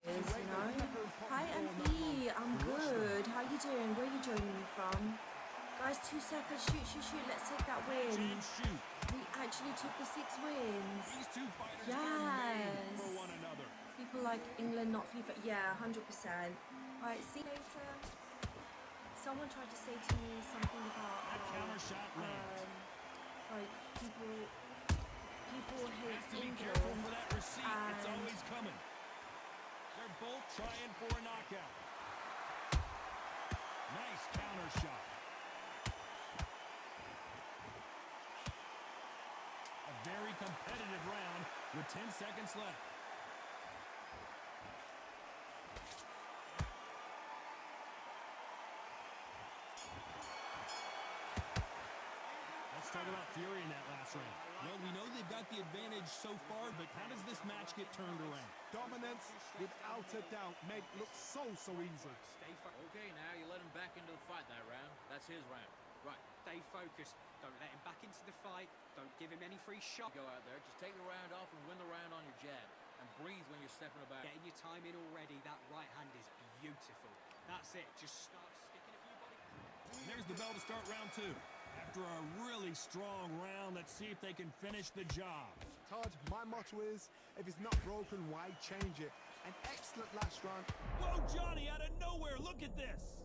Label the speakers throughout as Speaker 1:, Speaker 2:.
Speaker 1: you know. Hi MP, I'm good. How you doing? Where are you joining me from? Guys, 2 seconds. Shoot. Let's take that win. We actually took the 6 wins.
Speaker 2: These two fighters
Speaker 1: Yes.
Speaker 2: are made for one another.
Speaker 1: People like England, not FIFA. Yeah, 100%. Alright, see you later. Someone tried to say to me something about
Speaker 2: that counter shot
Speaker 1: like people hate
Speaker 2: have to be
Speaker 1: England.
Speaker 2: careful for that receipt. It's always coming. They're both trying for a knockout. Nice counter shot. A very competitive round with 10 seconds left. Let's talk about Fury in that last round. Well, we know they've got the advantage so far, but how does this match get turned around?
Speaker 3: Dominance, without a doubt, made it look so easy.
Speaker 4: Okay, now you let him back into the fight that round. That's his round. Right.
Speaker 5: Stay focused. Don't let him back into the fight. Don't give him any free shot.
Speaker 4: Go out there, just take the round off and win the round on your jab. And breathe when you're stepping about.
Speaker 5: Getting your time in already. That right hand is beautiful. That's it. Just start sticking a few body.
Speaker 2: And there's the bell to start round 2. After a really strong round, let's see if they can finish the job.
Speaker 3: Todd, my motto is, if it's not broken, why change it? An excellent last round.
Speaker 2: Whoa, Johnny, out of nowhere, look at this.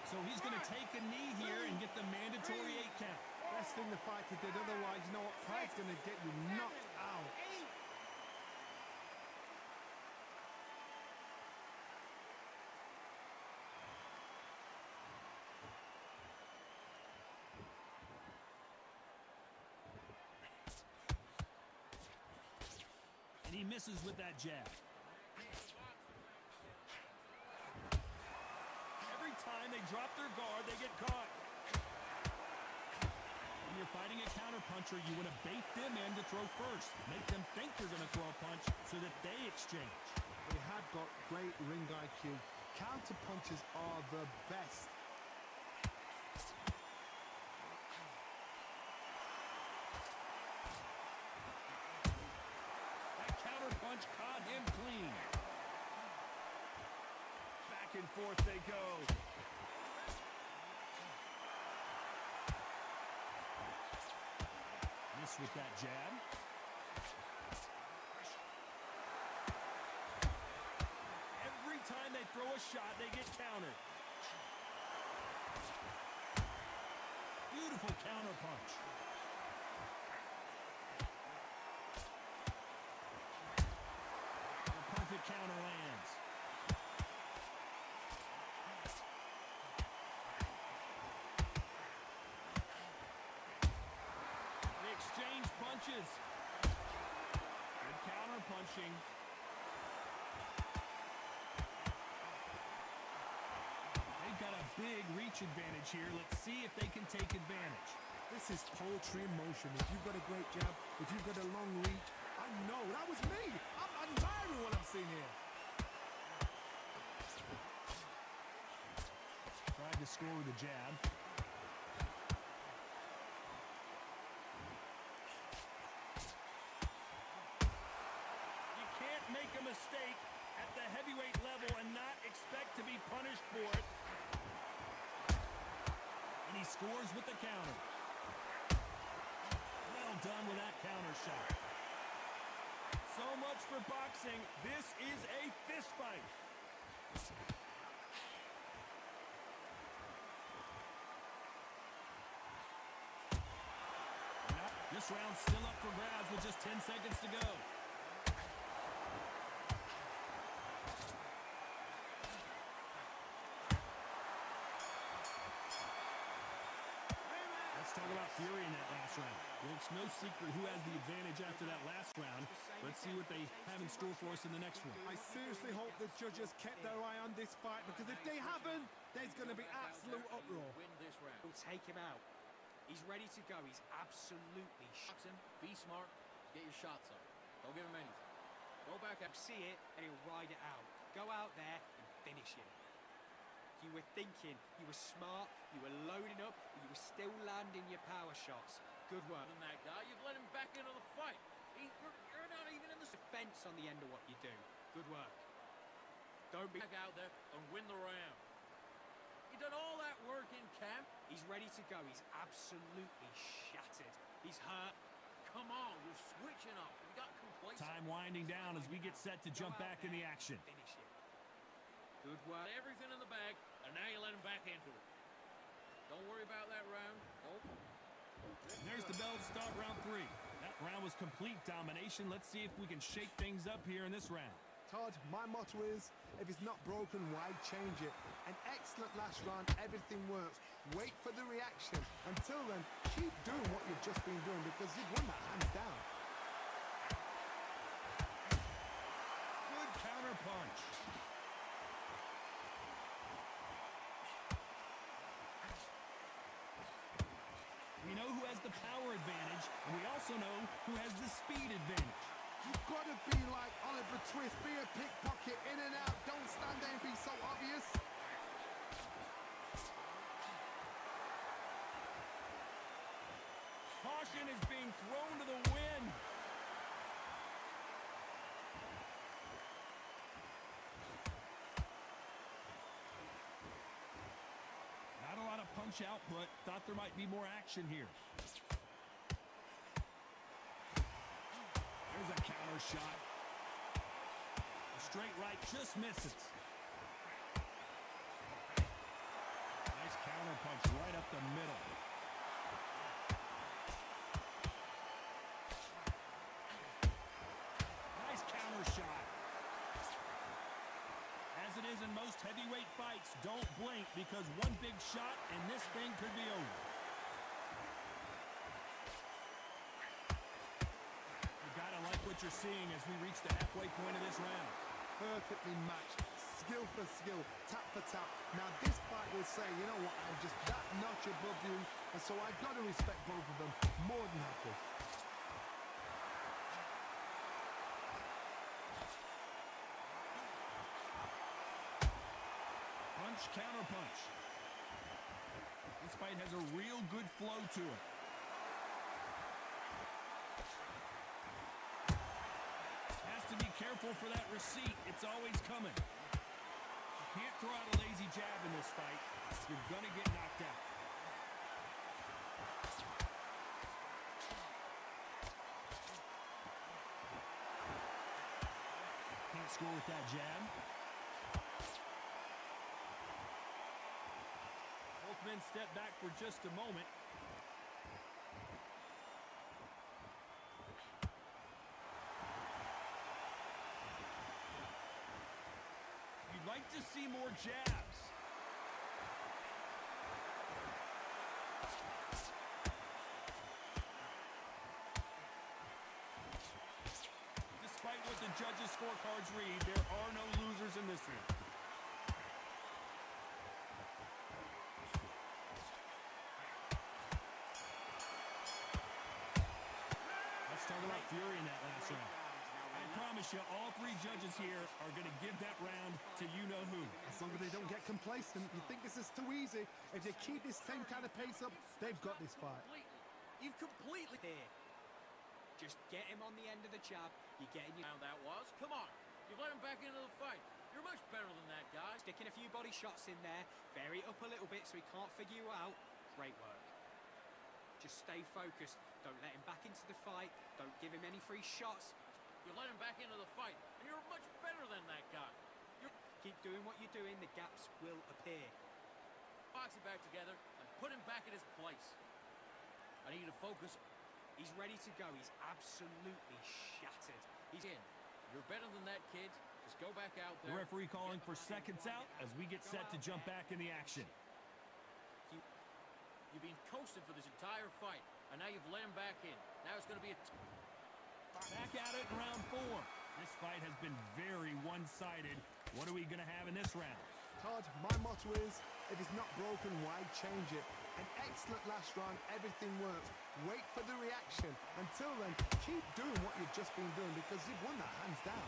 Speaker 2: So he's going to take a knee here and get the mandatory 8 count.
Speaker 3: Best thing the fighter did, otherwise, you know what, pride's going to get you knocked out.
Speaker 2: And he misses with that jab. Every time they drop their guard, they get caught. When you're fighting a counterpuncher, you want to bait them in to throw first. Make them think you're going to throw a punch so that they exchange.
Speaker 3: They have got great ring IQ. Counter punches are the best.
Speaker 2: Punch caught him clean. Back and forth they go. Miss with that jab. Every time they throw a shot, they get countered. Beautiful counter punch. The counter lands. They exchange punches. Good counter punching. They've got a big reach advantage here. Let's see if they can take advantage.
Speaker 3: This is poetry in motion. If you've got a great jab, if you've got a long reach, I know, that was me. I'm admiring what I'm seeing here.
Speaker 2: Tried to score with a jab. You can't make a mistake at the heavyweight level and not expect to be punished for it. And he scores with the counter. Well done with that counter shot. So much for boxing. This is a fist fight. This round's still up for grabs with just 10 seconds to go. Let's talk about Fury in that last round. Well, it's no secret who has the advantage after that last round. Let's see what they have in store for us in the next one.
Speaker 3: I seriously hope the judges kept their eye on this fight, because if they haven't, there's going to be absolute uproar.
Speaker 4: Win this round.
Speaker 5: We'll take him out. He's ready to go. He's absolutely
Speaker 4: Box him. Be smart. Get your shots up. Don't give him anything. Go back up.
Speaker 5: see it, and he'll ride it out. Go out there and finish him. You were thinking, you were smart, you were loading up, but you were still landing your power shots. Good work.
Speaker 4: Than that guy, you've let him back into the fight. You're not even in the
Speaker 5: Defense on the end of what you do. Good work. Don't be...
Speaker 4: Back out there and win the round. You done all that work in camp?
Speaker 5: He's ready to go. He's absolutely shattered. He's hurt.
Speaker 4: Come on, you're switching up. You got complacent.
Speaker 2: Time winding down as we get set to jump back in the action.
Speaker 5: Finish it. Good work.
Speaker 4: Everything in the bag, and now you let him back into it. Don't worry about that round. Oh.
Speaker 2: There's the bell to start round 3. That round was complete domination. Let's see if we can shake things up here in this round.
Speaker 3: Todd, my motto is, if it's not broken, why change it? An excellent last round, everything works. Wait for the reaction. Until then, keep doing what you've just been doing because you've won that hands down.
Speaker 2: Good counter punch. We know who has the power advantage, and we also know who has the speed advantage.
Speaker 3: You've got to be like Oliver Twist, be a pickpocket, in and out. Don't stand there and be so obvious.
Speaker 2: Caution is being thrown to the wind. Not a lot of punch output. Thought there might be more action here. There's a counter shot. A straight right just misses. Nice counter punch right up the middle. Nice counter shot. As it is in most heavyweight fights, don't blink because one big shot and this thing could be over. You gotta like what you're seeing as we reach the halfway point of this round.
Speaker 3: Perfectly matched, skill for skill, tap for tap. Now this fight will say, you know what, I'm just that notch above you, and so I've got to respect both of them more than happy.
Speaker 2: Punch, counter punch. This fight has a real good flow to it. Has to be careful for that receipt. It's always coming. You can't throw out a lazy jab in this fight. You're gonna get knocked out. Can't score with that jab. Both men step back for just a moment. You'd like to see more jabs. Despite what the judges' scorecards read, there are no losers in this one. Talk about fury in that last round. I promise you, all three judges here are going to give that round to you-know-who.
Speaker 3: As long as they don't get complacent, you think this is too easy. If they keep this same kind of pace up, they've got this fight.
Speaker 5: You've completely... Here. Just get him on the end of the jab. You're getting your...
Speaker 4: Round that was. Come on. You've let him back into the fight. You're much better than that guy.
Speaker 5: Sticking a few body shots in there. Vary it up a little bit so he can't figure you out. Great work. Just stay focused. Don't let him back into the fight. Don't give him any free shots.
Speaker 4: You let him back into the fight, and you're much better than that guy.
Speaker 5: Keep doing what you're doing. The gaps will appear.
Speaker 4: Box him back together and put him back in his place. I need you to focus.
Speaker 5: He's ready to go. He's absolutely shattered.
Speaker 4: He's in. You're better than that, kid. Just go back out there.
Speaker 2: The referee calling for seconds out as we get set to jump back in the action.
Speaker 4: You've been coasting for this entire fight, and now you've let him back in. Now it's going to be a...
Speaker 2: Back at it in round 4. This fight has been very one-sided. What are we going to have in this round?
Speaker 3: Todd, my motto is, if it's not broken, why change it? An excellent last round, everything works. Wait for the reaction. Until then, keep doing what you've just been doing because you've won that hands down.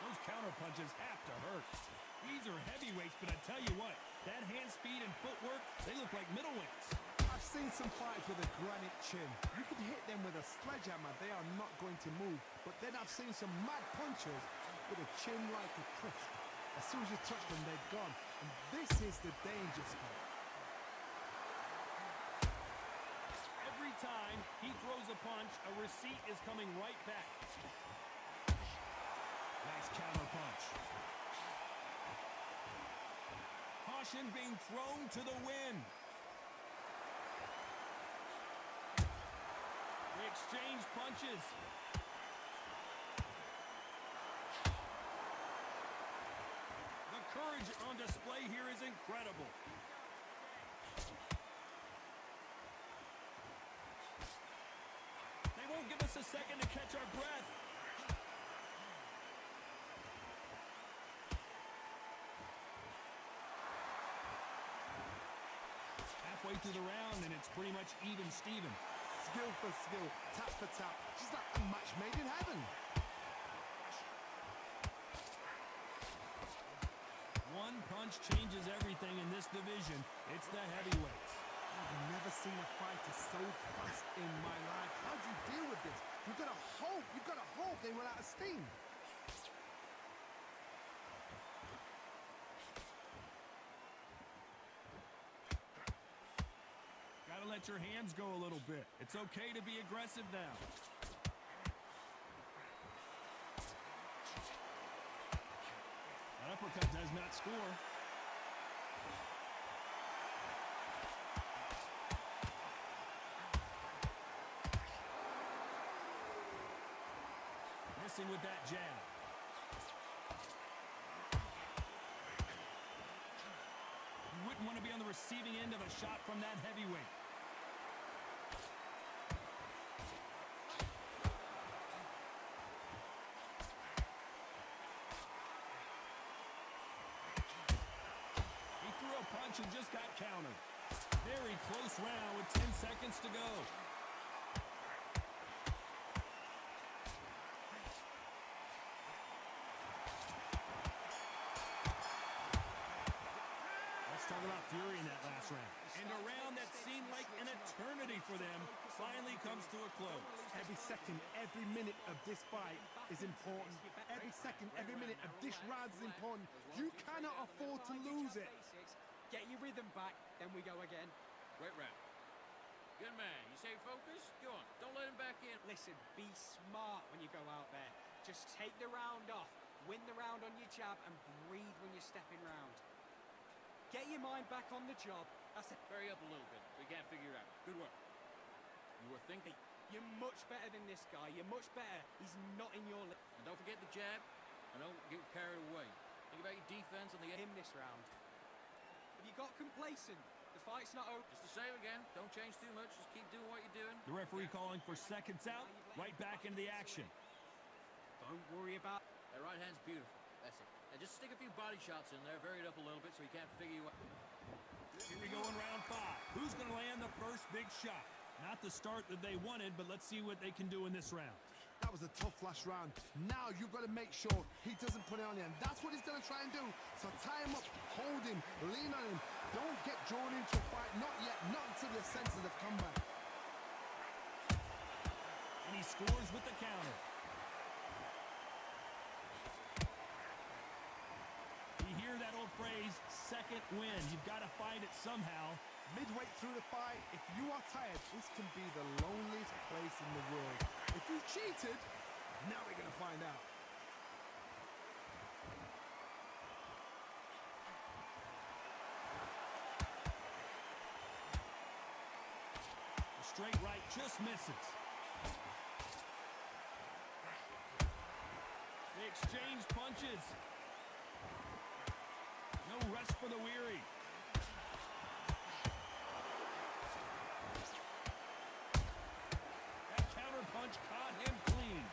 Speaker 2: Those counter punches have to hurt. These are heavyweights, but I tell you what, That hand speed and footwork, they look like middleweights.
Speaker 3: I've seen some fighters with a granite chin. You could hit them with a sledgehammer, they are not going to move. But then I've seen some mad punchers with a chin like a crisp. As soon as you touch them, they're gone. And this is the danger spot.
Speaker 2: Every time he throws a punch, a receipt is coming right back. Nice counter punch. Caution being thrown to the wind. They exchange punches. The courage on display here is incredible. They won't give us a second to catch our breath. Halfway through the round, and it's pretty much even Steven.
Speaker 3: Skill for skill, tap for tap. Just like a match made in heaven.
Speaker 2: One punch changes everything in this division. It's the heavyweights.
Speaker 3: I've never seen a fighter so fast in my life. How do you deal with this? You've got to hope they run out of steam.
Speaker 2: Gotta let your hands go a little bit. It's okay to be aggressive now. That uppercut does not score. Missing with that jab. You wouldn't want to be on the receiving end of a shot from that heavyweight. He threw a punch and just got countered. Very close round with 10 seconds to go. Talk about fury in that last round. And a round that seemed like an eternity for them finally comes to a close.
Speaker 3: Every second, every minute of this fight is important. Every second, every minute of this round is important. You cannot afford to lose it.
Speaker 5: Get your rhythm back, then we go again.
Speaker 4: Great round. Good man. You stay focused? Go on. Don't let him back in.
Speaker 5: Listen, be smart when you go out there. Just take the round off, win the round on your jab, and breathe when you're stepping round. Get your mind back on the job. That's it.
Speaker 4: Hurry up a little bit. We can't figure it out. Good work. You were thinking.
Speaker 5: You're much better than this guy. You're much better. He's not in your league.
Speaker 4: And don't forget the jab. And don't get carried away. Think about your defense on the
Speaker 5: Him this round. Have you got complacent? The fight's not over.
Speaker 4: Just the same again. Don't change too much. Just keep doing what you're doing.
Speaker 2: The referee calling for seconds out, right back into the action.
Speaker 5: Don't worry about.
Speaker 4: That right hand's beautiful. That's it. And just stick a few body shots in there, vary it up a little bit so he can't figure you out.
Speaker 2: Here we go in round 5. Who's going to land the first big shot? Not the start that they wanted, but let's see what they can do in this round.
Speaker 3: That was a tough last round. Now you've got to make sure he doesn't put it on you. And that's what he's going to try and do. So tie him up, hold him, lean on him. Don't get drawn into a fight. Not yet. Not until your senses have come back.
Speaker 2: And he scores with the counter. You hear that old phrase, second win. You've got to find it somehow.
Speaker 3: Midway through the fight, if you are tired, this can be the loneliest place in the world. If you cheated, now we're going to find out.
Speaker 2: The straight right just misses. They exchange punches. No rest for the weary. That counter punch caught him clean.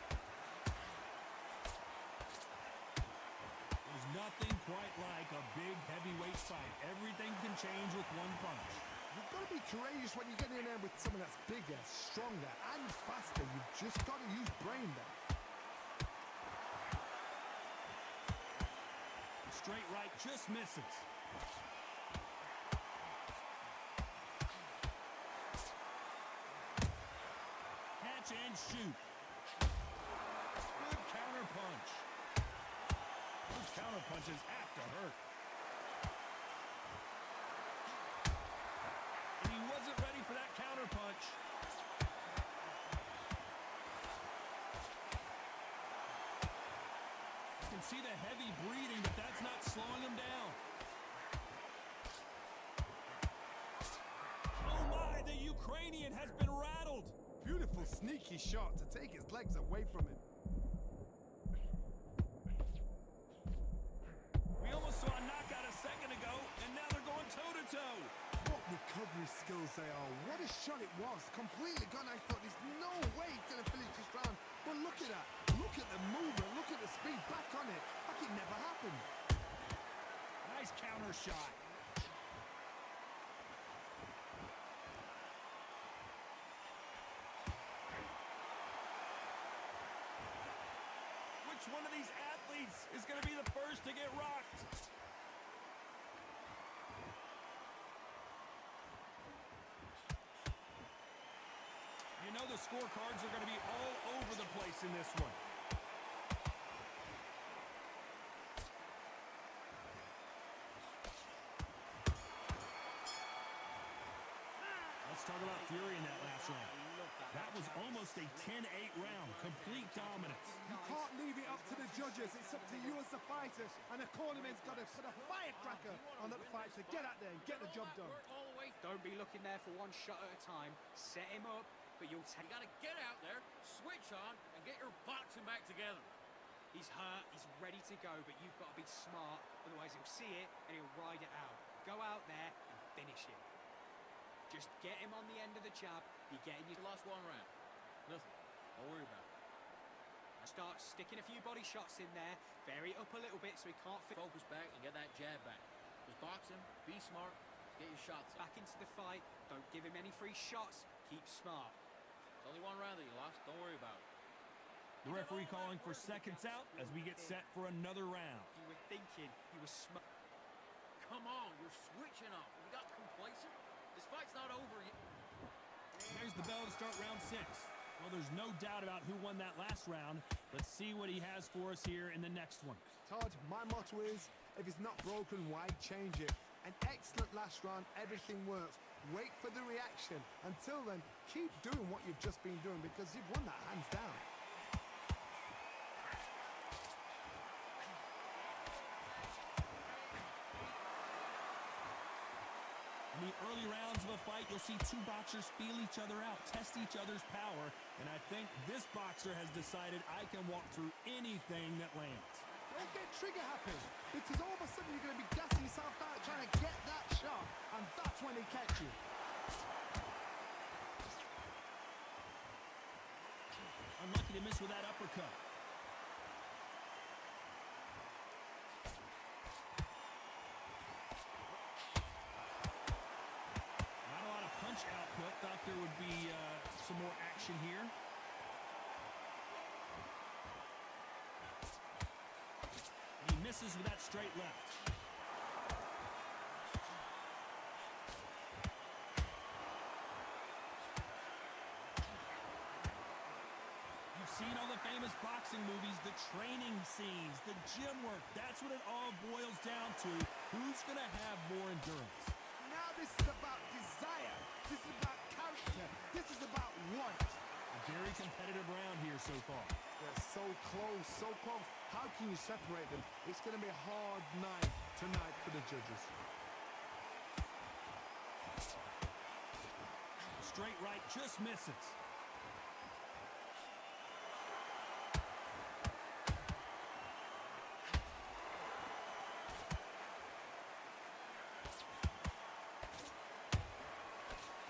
Speaker 2: There's nothing quite like a big heavyweight fight. Everything can change with one punch.
Speaker 3: You've got to be courageous when you get in there with someone that's bigger, stronger, and faster. You've just got to use brain there.
Speaker 2: Straight right just misses. and shoot. Good counter punch. Those counter punches have to hurt. And he wasn't ready for that counter punch. You can see the heavy breathing, but that's not slowing him down. Oh my, the Ukrainian has been rattled.
Speaker 3: Beautiful, sneaky shot to take his legs away from him.
Speaker 2: We almost saw a knockout a second ago, and now they're going toe-to-toe.
Speaker 3: What recovery skills they are. What a shot it was. Completely gone. I thought there's no way he's going to finish this round. But look at that. Look at the movement. Look at the speed. Back on it. Like it never happened.
Speaker 2: Nice counter shot. Which one of these athletes is going to be the first to get rocked? You know the scorecards are going to be all over the place in this one. Let's talk about Fury in that last round. That was almost a 10-8 round. Complete dominance.
Speaker 3: You can't leave it up to the judges. It's up to you as the fighter. And the cornerman's got to put a firecracker on the fight to get out there and get the job done.
Speaker 4: All the way.
Speaker 5: Don't be looking there for one shot at a time. Set him up, but you'll take.
Speaker 4: You got to get out there, switch on, and get your boxing back together.
Speaker 5: He's hurt, he's ready to go, but you've got to be smart. Otherwise, he'll see it and he'll ride it out. Go out there and finish him. Just get him on the end of the jab. You're getting
Speaker 4: You
Speaker 5: your...
Speaker 4: lost one round. Nothing. Don't worry about it.
Speaker 5: Start sticking a few body shots in there. Vary it up a little bit so he can't fit...
Speaker 4: Focus back and get that jab back. Just box him, be smart, get your shots up.
Speaker 5: Back into the fight. Don't give him any free shots. Keep smart.
Speaker 4: It's only one round that you lost. Don't worry about it.
Speaker 2: The referee calling for seconds out as we get set for another round.
Speaker 5: You were thinking he was smart.
Speaker 4: Come on, you're switching off. You got complacent? This fight's not over yet.
Speaker 2: There's the bell to start round 6. Well, there's no doubt about who won that last round. Let's see what he has for us here in the next one.
Speaker 3: Todd, my motto is, if it's not broken, why change it? An excellent last round, everything works. Wait for the reaction. Until then, keep doing what you've just been doing because you've won that hands down.
Speaker 2: In the early rounds of a fight, you'll see two boxers feel each other out, test each other's power, and I think this boxer has decided I can walk through anything that lands.
Speaker 3: Don't get trigger happy because all of a sudden you're going to be gassing yourself out trying to get that shot, and that's when they catch you.
Speaker 2: Unlucky to miss with that uppercut. Not a lot of punch output. Thought there would be some more action here. He misses with that straight left. You've seen all the famous boxing movies, the training scenes, the gym work. That's what it all boils down to. Who's going to have more endurance?
Speaker 3: Now this is about desire. This is about character. This is about want.
Speaker 2: A very competitive round here so far.
Speaker 3: They're so close, so close. How can you separate them? It's going to be a hard night tonight for the judges.
Speaker 2: Straight right just misses.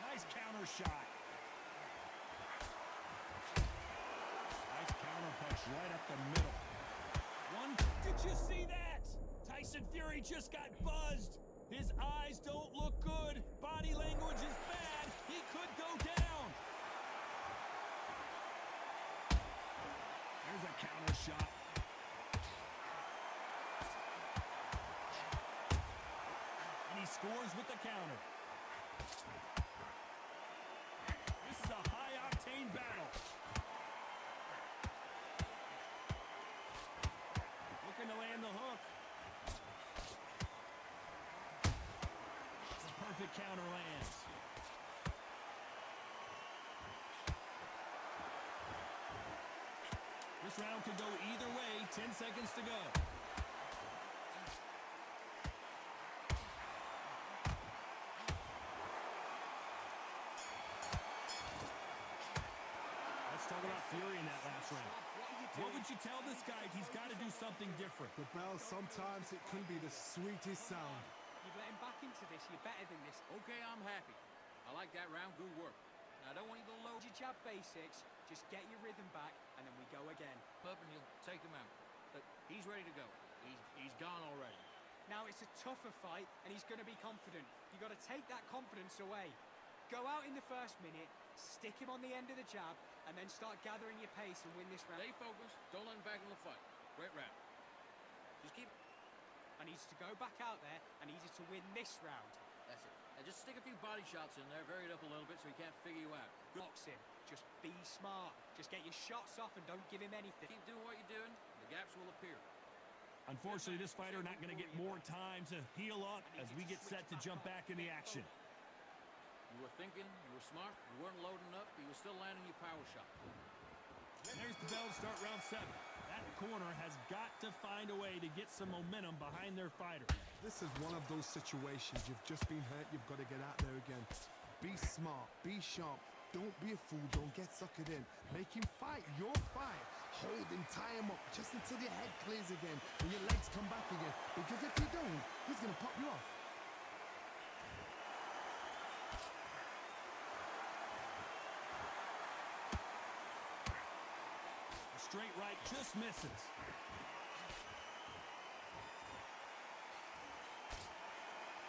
Speaker 2: Nice counter shot. Nice counter punch right up the middle. One, did you see that? Tyson Fury just got buzzed. His eyes don't look good. Body language is bad. He could go down. There's a counter shot. And he scores with the counter. This is a high-octane battle. counter lands. This round could go either way. 10 seconds to go. Let's talk about fury in that last round. What would you tell this guy if he's got to do something different?
Speaker 3: The bell, sometimes it can be the sweetest sound.
Speaker 5: You've let him back into this. You're better than this.
Speaker 4: Okay, I'm happy. I like that round. Good work. Now, I don't want you to load
Speaker 5: Your jab basics. Just get your rhythm back, and then we go again.
Speaker 4: up and you'll take him out. But he's ready to go. He's gone already.
Speaker 5: Now it's a tougher fight, and he's going to be confident. You've got to take that confidence away. Go out in the first minute, stick him on the end of the jab, and then start gathering your pace and win this round.
Speaker 4: Stay focused. Don't let him back in the fight. Great round. Just keep...
Speaker 5: I need you to go back out there. I need you to win this round.
Speaker 4: That's it. Now just stick a few body shots in there, vary it up a little bit so he can't figure you out. Good.
Speaker 5: Box him. Just be smart. Just get your shots off and don't give him anything.
Speaker 4: Keep doing what you're doing, the gaps will appear.
Speaker 2: Unfortunately, this fighter not going to get more time to heal up as we get set to jump back in the action.
Speaker 4: You were thinking, you were smart, you weren't loading up, but you were still landing your power shot.
Speaker 2: There's the bell to start round 7. That corner has got to find a way to get some momentum behind their fighter.
Speaker 3: This is one of those situations. You've just been hurt. You've got to get out there again. Be smart. Be sharp. Don't be a fool. Don't get suckered in. Make him fight your fight. Hold him, tie him up, just until your head clears again and your legs come back again. Because if you don't, he's going to pop you off.
Speaker 2: A straight right just misses.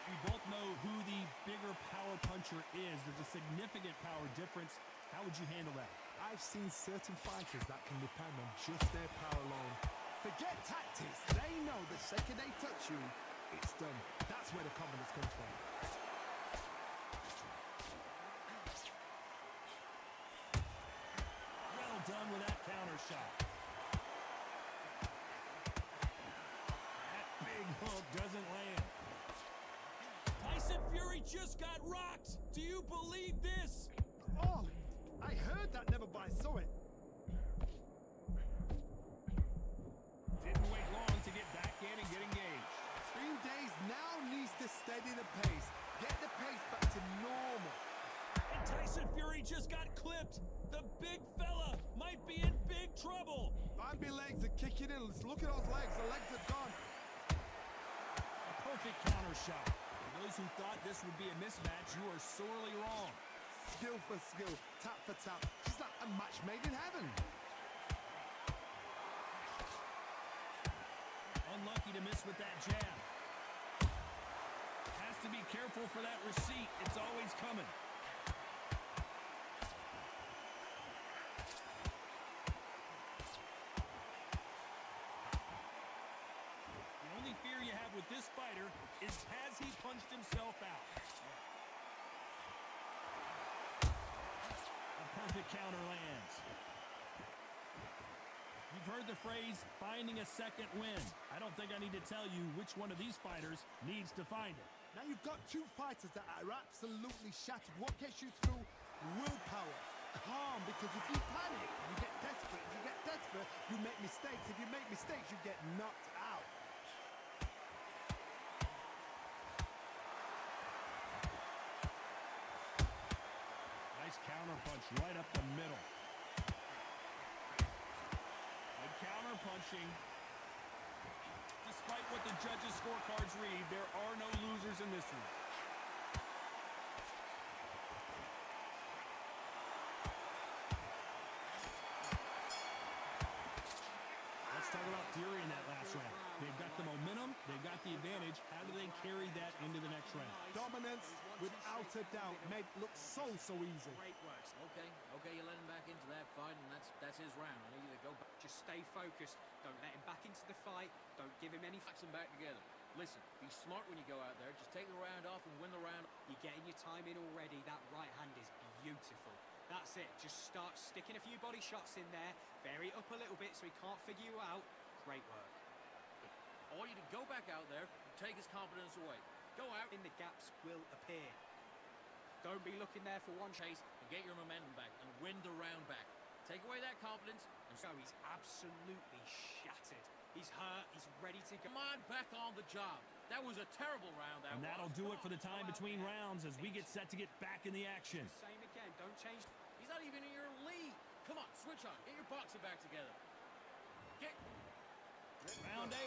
Speaker 2: We both know who the bigger power puncher is. There's a significant power difference. How would you handle that?
Speaker 3: I've seen certain fighters that can depend on just their power alone. Forget tactics. They know the second they touch you, it's done. That's where the confidence comes from.
Speaker 2: Well done with that counter shot. That big hook doesn't land. Tyson Fury just got rocked. Do you believe this?
Speaker 3: Oh, I heard that, never but I saw it.
Speaker 2: Didn't wait long to get back in and get engaged.
Speaker 3: Green Days now needs to steady the pace. Get the pace back to normal.
Speaker 2: And Tyson Fury just got clipped. The big fella might be in big trouble.
Speaker 3: Bambi legs are kicking in. Let's look at those legs. The legs are gone.
Speaker 2: A perfect counter shot. For those who thought this would be a mismatch, you are sorely wrong.
Speaker 3: Skill for skill, tap for tap. Just like a match made in heaven.
Speaker 2: Unlucky to miss with that jab. Has to be careful for that receipt. It's always coming. The only fear you have with this fighter is has he punched himself out? A perfect counter lands. You've heard the phrase, finding a second win. I don't think I need to tell you which one of these fighters needs to find it.
Speaker 3: Now you've got two fighters that are absolutely shattered. What gets you through? Willpower. Calm, because if you panic, you get desperate. If you get desperate, you make mistakes. If you make mistakes, you get knocked out.
Speaker 2: Nice counter punch right up the middle. Good counter punching. Despite what the judges' scorecards read, there are no losers in this one. Let's talk about Fury in that last round. They've got the momentum, they've got the advantage. How do they carry that into the next round?
Speaker 3: Dominance, without a doubt, made it look so easy.
Speaker 5: Great work.
Speaker 4: Okay, you let him back into that fight, and that's his round. I need you to go back.
Speaker 5: Just stay focused. Don't let him back into the fight. Don't give him any...
Speaker 4: Flex them back together. Listen, be smart when you go out there. Just take the round off and win the round.
Speaker 5: You're getting your time in already. That right hand is beautiful. That's it. Just start sticking a few body shots in there. Vary it up a little bit so he can't figure you out. Great work.
Speaker 4: I want you to go back out there and take his confidence away. Go out.
Speaker 5: In the gaps will appear. Don't be looking there for one
Speaker 4: Chase and get your momentum back and win the round back. Take away that confidence and
Speaker 5: So he's absolutely shattered. He's hurt. He's ready to go.
Speaker 4: come on back on the job. That was a terrible round.
Speaker 2: And that'll do it for the time between rounds as we get set to get back in the action.
Speaker 5: Same again. Don't change.
Speaker 4: He's not even in your league. Come on, switch on. Get your boxing back together. Get.
Speaker 2: Round 8,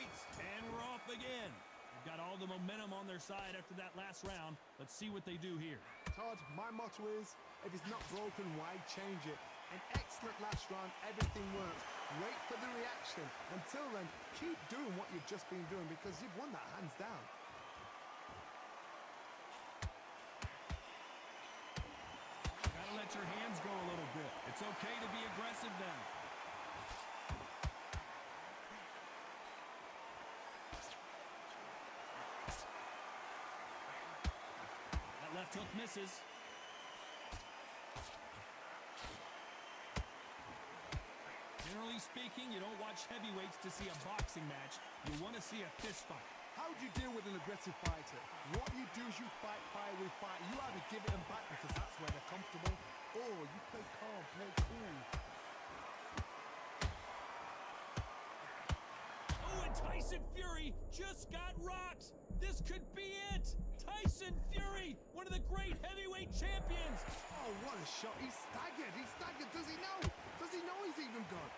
Speaker 2: and we're off again. They've got all the momentum on their side after that last round. Let's see what they do here.
Speaker 3: Todd, my motto is, if it's not broken, why change it? An excellent last round, everything works. Wait for the reaction. Until then, keep doing what you've just been doing because you've won that hands down.
Speaker 2: Gotta let your hands go a little bit. It's okay to be aggressive now. That left hook misses. Generally speaking, you don't watch heavyweights to see a boxing match. You want to see a fist fight.
Speaker 3: How do you deal with an aggressive fighter? What you do is you fight fire with fire. You either give it them back because that's where they're comfortable, or you play calm, play cool.
Speaker 2: Oh, and Tyson Fury just got rocked. This could be it. Tyson Fury, one of the great heavyweight champions.
Speaker 3: Oh, what a shot. He's staggered. He's staggered. Does he know? Does he know he's even gone?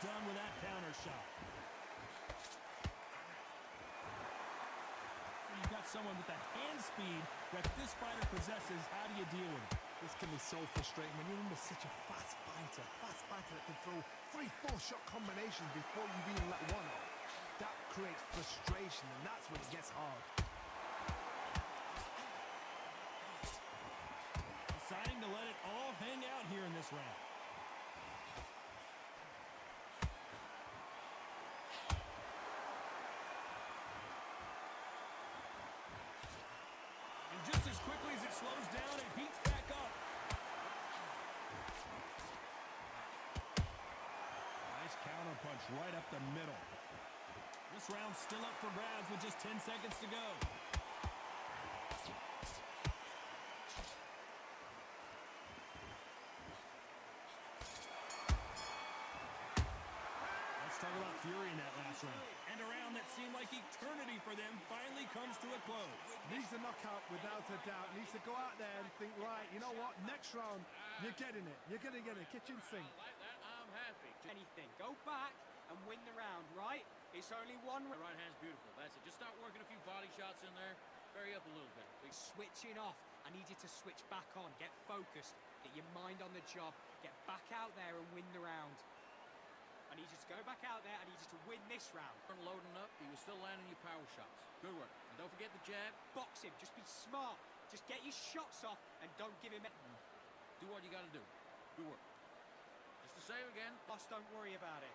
Speaker 2: Done with that counter shot. You've got someone with the hand speed that this fighter possesses. How do you deal with it?
Speaker 3: This can be so frustrating when you're under such a fast fighter that can throw 3-4 shot combinations before you've even let one off. That creates frustration, and that's when it gets hard.
Speaker 2: Deciding to let it all hang out here in this round. Just as quickly as it slows down, it heats back up. Nice counter punch right up the middle. This round's still up for grabs with just 10 seconds to go. Let's talk about Fury in that last round. And a round that seemed like eternity for them finally comes to a close.
Speaker 3: Needs a knockout without a doubt. Needs to go out there and think, right, you know what? Next round, you're getting it. You're going to get it. Kitchen sink.
Speaker 4: Like that, I'm happy.
Speaker 5: Anything. Go back and win the round, right? It's only one.
Speaker 4: The right hand's beautiful. That's it. Just start working a few body shots in there. Vary up a little bit.
Speaker 5: Switching off. I need you to switch back on. Get focused. Get your mind on the job. Get back out there and win the round. I need you to go back out there. I need you to win this round.
Speaker 4: Loading up, he was still landing your power shots. Good work. And don't forget the jab.
Speaker 5: Box him. Just be smart. Just get your shots off and don't give him...
Speaker 4: Do what you got to do. Good work. Just the same again.
Speaker 5: Boss, don't worry about it.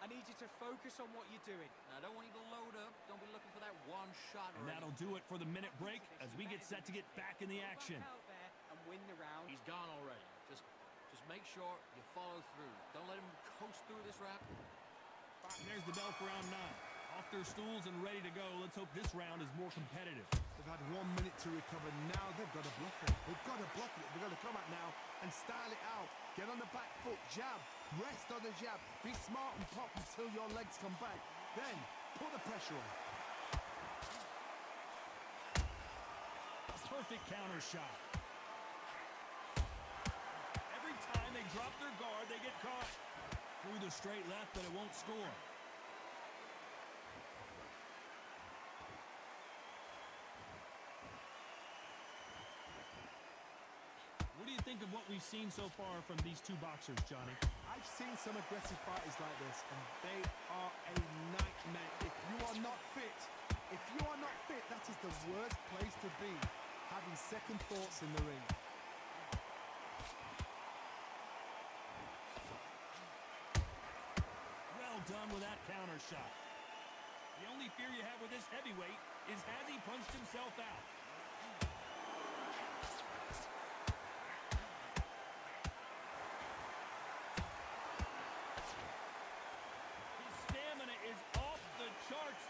Speaker 5: I need you to focus on what you're doing.
Speaker 4: Now, I don't want you to load up. Don't be looking for that one shot.
Speaker 2: And that'll do it for the minute break as we get set to get back in the action.
Speaker 5: Go back out there and win the round.
Speaker 4: He's gone already. Just make sure you follow through. Don't let him coast through this round.
Speaker 2: And there's the bell for round 9. Off their stools and ready to go. Let's hope this round is more competitive.
Speaker 3: They've had 1 minute to recover. Now they've got to bluff it. They've got to bluff it. They've got to come out now and style it out. Get on the back foot, jab, rest on the jab. Be smart and pop until your legs come back. Then put the pressure on.
Speaker 2: Perfect counter shot. Every time they drop their guard, they get caught. Through the straight left, but it won't score. think of what we've seen so far from these two boxers, Johnny?
Speaker 3: I've seen some aggressive fighters like this, and they are a nightmare. If you are not fit, that is the worst place to be, having second thoughts in the ring.
Speaker 2: Well done with that counter shot. The only fear you have with this heavyweight is has he punched himself out? His stamina is off the charts.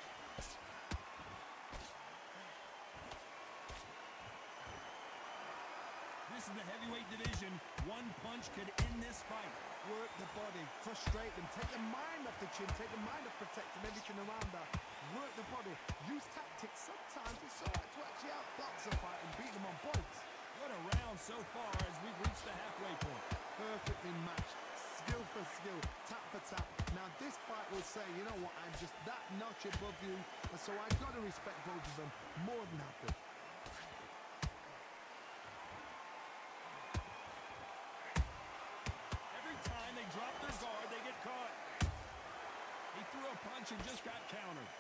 Speaker 2: This is the heavyweight division. One punch could end this fight.
Speaker 3: Work the body, frustrate them, take the mind off the chin, take the mind off protecting everything around that. Work the body, use tactics. Sometimes it's all right to actually outbox a fight and beat them on points.
Speaker 2: What a round so far as we've reached the halfway point.
Speaker 3: Perfectly matched, skill for skill, tap for tap. Now this fight will say, you know what, I'm just that notch above you, and so I've got to respect both of them more than happy.
Speaker 2: Every time they drop their guard, they get caught. He threw a punch and just got countered.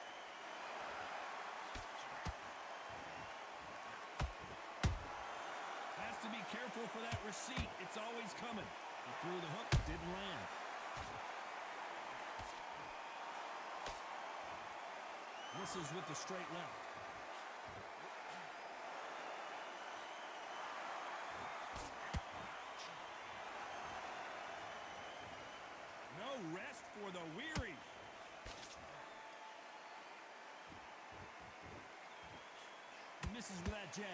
Speaker 2: Has to be careful for that receipt. It's always coming. He threw the hook, didn't land. Misses with the straight left. No rest for the weary. Misses with that jab.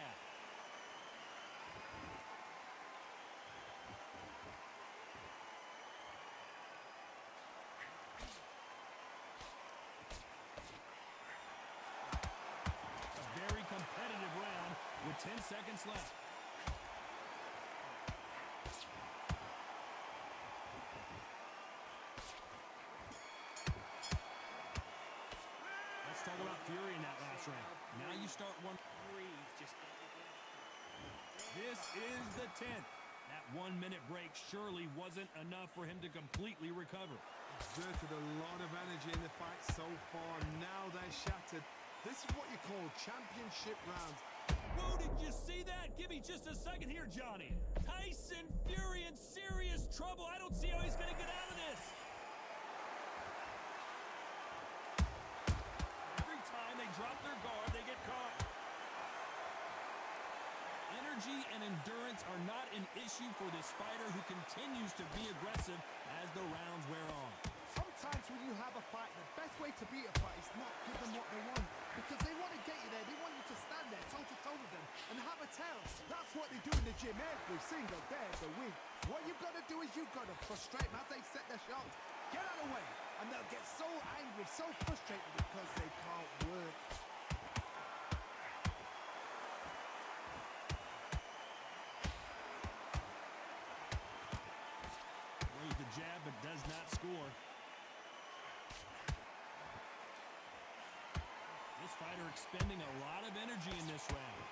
Speaker 2: A very competitive round with 10 seconds left. Let's talk about fury in that last round. Now you start one.
Speaker 5: Breathe, just...
Speaker 2: This is the 10th. That 1 minute break surely wasn't enough for him to completely recover.
Speaker 3: Exerted a lot of energy in the fight so far. Now they're shattered. This is what you call championship rounds.
Speaker 2: Whoa, did you see that? Give me just a second here, Johnny. Tyson Fury in serious trouble. I don't see how he's going to get out of this. Every time they drop their guard, they get caught. Energy and endurance are not an issue for this fighter who continues to be aggressive as the rounds wear on.
Speaker 3: Sometimes when you have a fight, the best way to beat a fight is not give them what they want. Because they want to get you there. They want you to stand there toe-to-toe with them and have a tell. That's what they do in the gym every single day of the week. What you've got to do is you've got to frustrate them as they set their shots. Get out of the way. And they'll get so angry, so frustrated because they can't work.
Speaker 2: Throws the jab but does not score. This fighter expending a lot of energy in this round.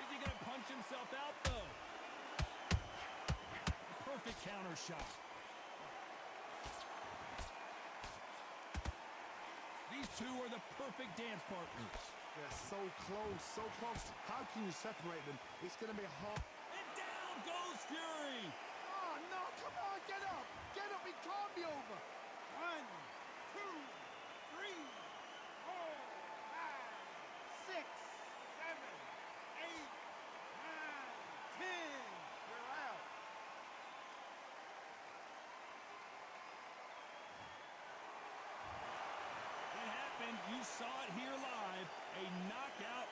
Speaker 2: Is he going to punch himself out, though? A perfect counter shot. These two are the perfect dance partners.
Speaker 3: They're so close, so close. How can you separate them? It's going to be hard.
Speaker 2: And down goes Fury.
Speaker 3: Oh, no, come on, get up. Get up, it can't be over.
Speaker 5: 1, 2, 3, 4, 5, 6, 7, 8, 9, 10. You're out.
Speaker 2: It happened. You saw it here live. A knockout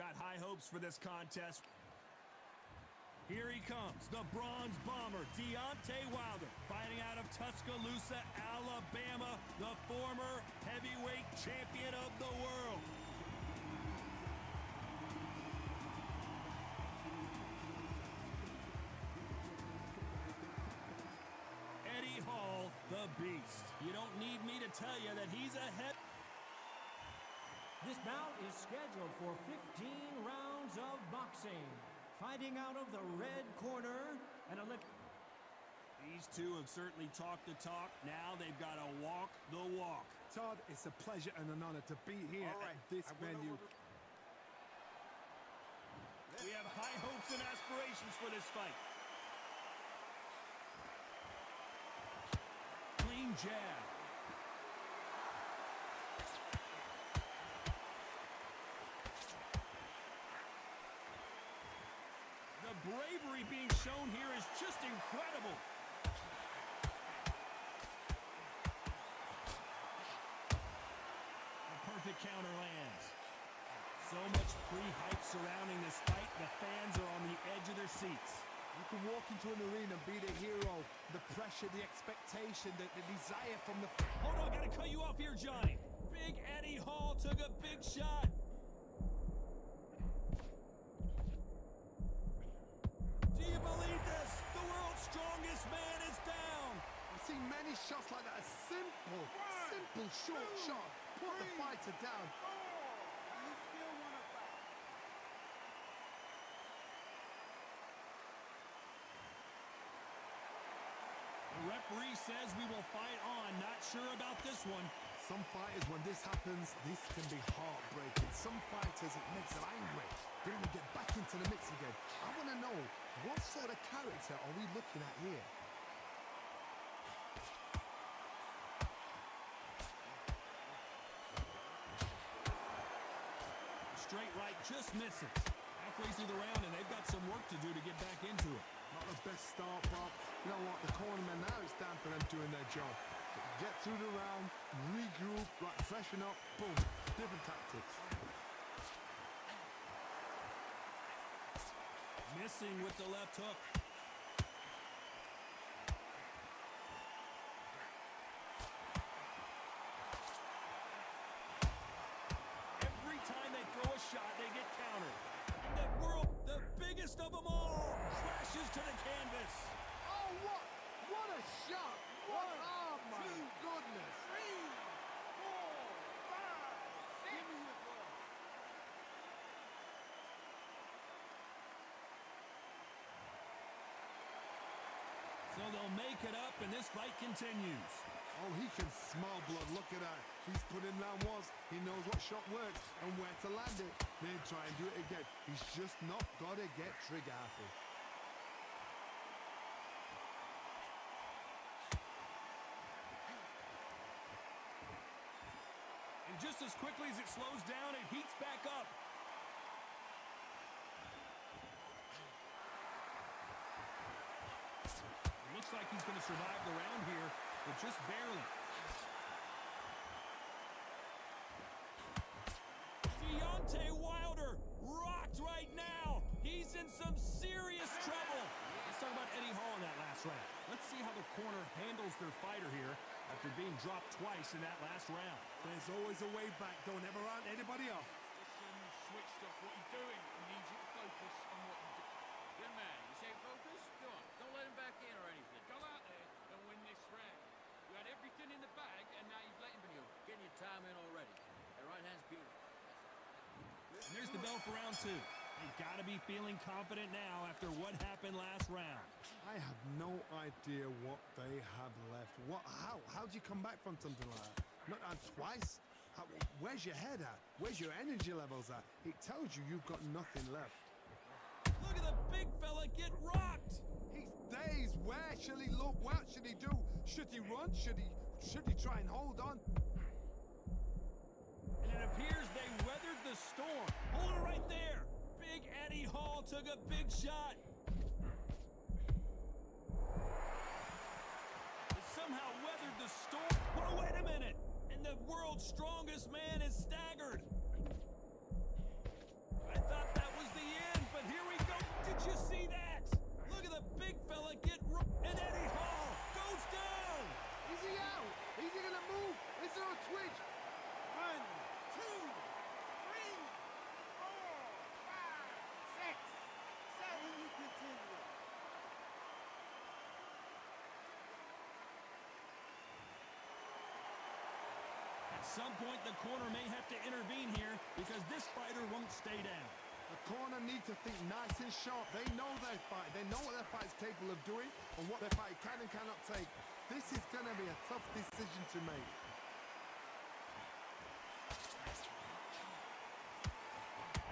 Speaker 2: got high hopes for this contest. Here he comes, the bronze bomber, Deontay Wilder, fighting out of Tuscaloosa, Alabama, the former heavyweight champion of the world. Eddie Hall, the beast. You don't need me to tell you that he's ahead.
Speaker 6: This bout is scheduled for 15 rounds of boxing. Fighting out of the red corner, and
Speaker 2: These two have certainly talked the talk. Now they've got to walk the walk.
Speaker 3: Todd, it's a pleasure and an honor to be here at this venue.
Speaker 2: We have high hopes and aspirations for this fight. Clean jab. The bravery being shown here is just incredible. The perfect counter lands. So much pre-hype surrounding this fight, the fans are on the edge of their seats.
Speaker 3: You can walk into an arena and be the hero. The pressure, the expectation, the desire from the...
Speaker 2: Hold on, gotta cut you off here, Johnny. Big Eddie Hall took a big shot. Do you believe this? The world's strongest man is down.
Speaker 3: I've seen many shots like that. A simple, short shot. Put the fighter down.
Speaker 2: The referee says we will fight on. Not sure about this one.
Speaker 3: Some fighters, when this happens, this can be heartbreaking. Some fighters, it makes them angry. They want to get back into the mix again. I want to know, what sort of character are we looking at here?
Speaker 2: Straight right just misses. Halfway through the round, and they've got some work to do to get back into it.
Speaker 3: Not the best start, Bob. You know what? The cornermen now, it's down for them doing their job. Get through the round, regroup, right, freshen up, boom. Different tactics.
Speaker 2: Missing with the left hook. Every time they throw a shot, they get countered. And the world, the biggest of them all, crashes to the canvas.
Speaker 3: Oh, what a shot! What? Oh, my goodness!
Speaker 5: 3, 4, 5, 6. Give me the ball.
Speaker 2: So they'll make it up, and this fight continues.
Speaker 3: Oh, he can smell blood. Look at that. He's put in round once. He knows what shot works and where to land it. Then try and do it again. He's just not got to get trigger happy.
Speaker 2: And just as quickly as it slows down, it heats back up. It looks like he's going to survive the round here, but just barely. Deontay Wilder rocked right now. He's in some serious trouble. Let's talk about Eddie Hall in that last round. Let's see how the corner handles their fighter here after being dropped twice in that last round.
Speaker 3: There's always a way back. Don't ever round anybody off.
Speaker 5: Listen, switched off what you're doing. I need you to focus on what you do.
Speaker 4: Good man. You say focus? Go on. Don't let him back in or anything.
Speaker 5: Go out there and win this round. You had everything in the bag, and now you've let him
Speaker 4: You're getting your time in already. That right hand's beautiful.
Speaker 2: And there's the bell for round two. They gotta be feeling confident now after what happened last round.
Speaker 3: I have no idea what they have left. How do you come back from something like that? Not twice? Where's your head at? Where's your energy levels at? It tells you you've got nothing left.
Speaker 2: Look at the big fella get rocked.
Speaker 3: He's dazed. Where should he look? What should he do? Should he run? Should he try and hold on?
Speaker 2: And it appears they weathered the storm. Hold it right there. Big Eddie Hall took a big shot. They somehow weathered the storm. Oh, wait a minute. And the world's strongest man is staggered. I thought you see that? Look at the big fella get and Eddie Hall goes down.
Speaker 3: Is he out? Is he gonna move? Is there a twitch?
Speaker 7: 1, 2, 3, 4, 5, 6, 7. You continue.
Speaker 2: At some point, the corner may have to intervene here because this fighter won't stay down.
Speaker 3: The corner need to think nice and sharp. They know their fight. They know what their fight's capable of doing and what their fight can and cannot take. This is going to be a tough decision to make.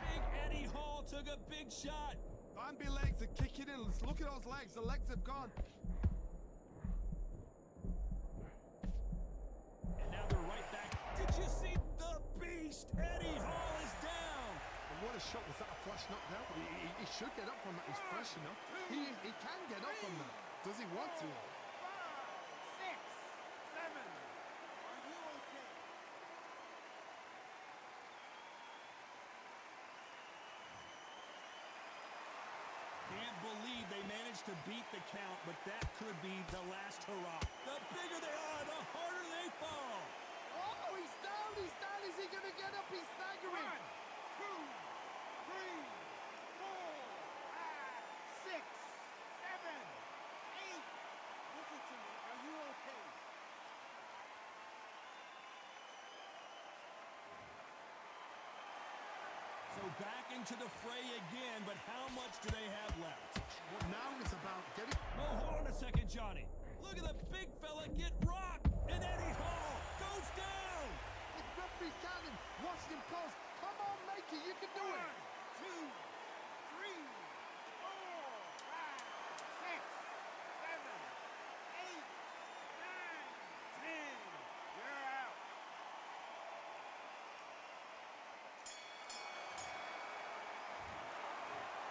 Speaker 2: Big Eddie Hall took a big shot.
Speaker 3: Bambi legs are kicking in. Let's look at those legs. The legs have gone.
Speaker 2: And now they're right back. Did you see the beast? Eddie Hall is down.
Speaker 3: And what a shot. Was that a flash knockdown? He should get up from that. He's fresh enough. He can get up from that. Does he want to?
Speaker 7: 5, 6, 7. Are you okay?
Speaker 2: Can't believe they managed to beat the count, but that could be the last hurrah. The bigger they are, the harder they fall.
Speaker 3: Oh, he's down. He's down. Is he going to get up? He's
Speaker 7: 1,
Speaker 3: staggering.
Speaker 7: 2, 3, 4, 5, 6, 7, 8. Listen to me. Are you okay?
Speaker 2: So back into the fray again, but how much do they have left?
Speaker 3: Well, now it's about getting...
Speaker 2: Oh, hold on a second, Johnny. Look at the big fella get rocked, and Eddie Hall goes down.
Speaker 3: The referee's counting. Watch him close. Come on, make it. You can do
Speaker 7: 1,
Speaker 3: it.
Speaker 7: 2, 3, 4, 5, 6, 7, 8, 9, 10. You're out.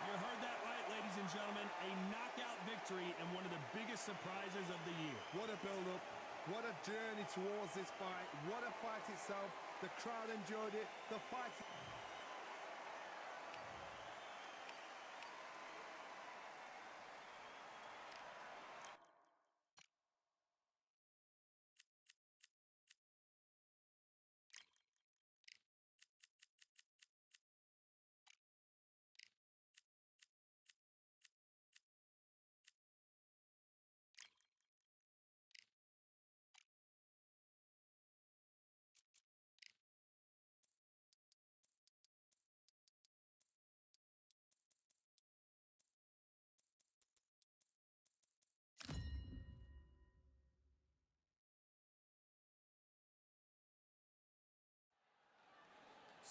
Speaker 2: You heard that right, ladies and gentlemen. A knockout victory and one of the biggest surprises of the year.
Speaker 3: What a build-up. What a journey towards this fight. What a fight itself. The crowd enjoyed it. The fight...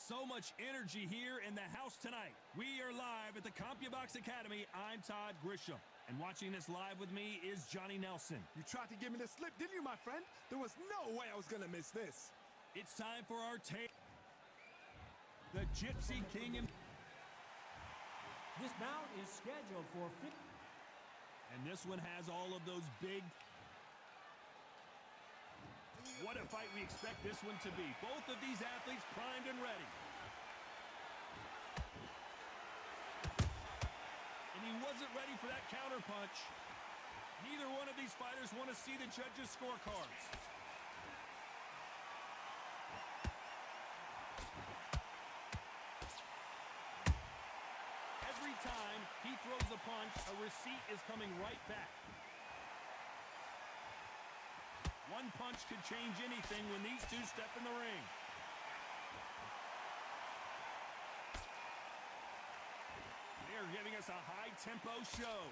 Speaker 2: So much energy here in the house tonight. We are live at the CompuBox Academy. I'm Todd Grisham. And watching this live with me is Johnny Nelson.
Speaker 3: You tried to give me the slip, didn't you, my friend? There was no way I was going to miss this.
Speaker 2: It's time for our take. The Gypsy King.
Speaker 6: This bout is scheduled for 50.
Speaker 2: And this one has all of those big... What a fight we expect this one to be. Both of these athletes primed and ready. And he wasn't ready for that counter punch. Neither one of these fighters want to see the judges' scorecards. Every time he throws a punch, a receipt is coming right back. One punch could change anything when these two step in the ring. They're giving us a high-tempo show.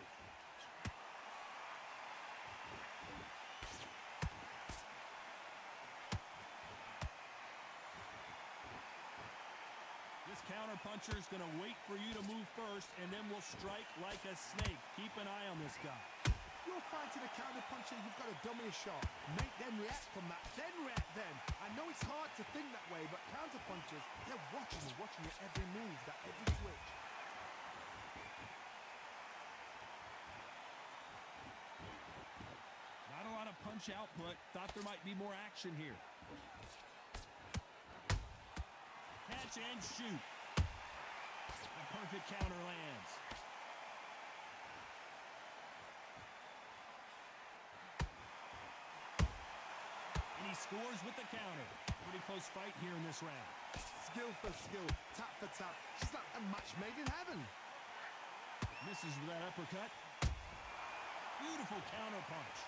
Speaker 2: This counter-puncher is going to wait for you to move first, and then will strike like a snake. Keep an eye on this guy.
Speaker 3: You're fighting a counter-puncher, you've got to dummy a shot. Make them react from that, then react then. I know it's hard to think that way, but counter-punchers, they're watching your every move, that every switch.
Speaker 2: Not a lot of punch output. Thought there might be more action here. Catch and shoot. A perfect counter lands. scores with the counter. Pretty close fight here in this round.
Speaker 3: Skill for skill, tap for tap. She's like a match made in heaven.
Speaker 2: Misses with that uppercut. Beautiful counter punch.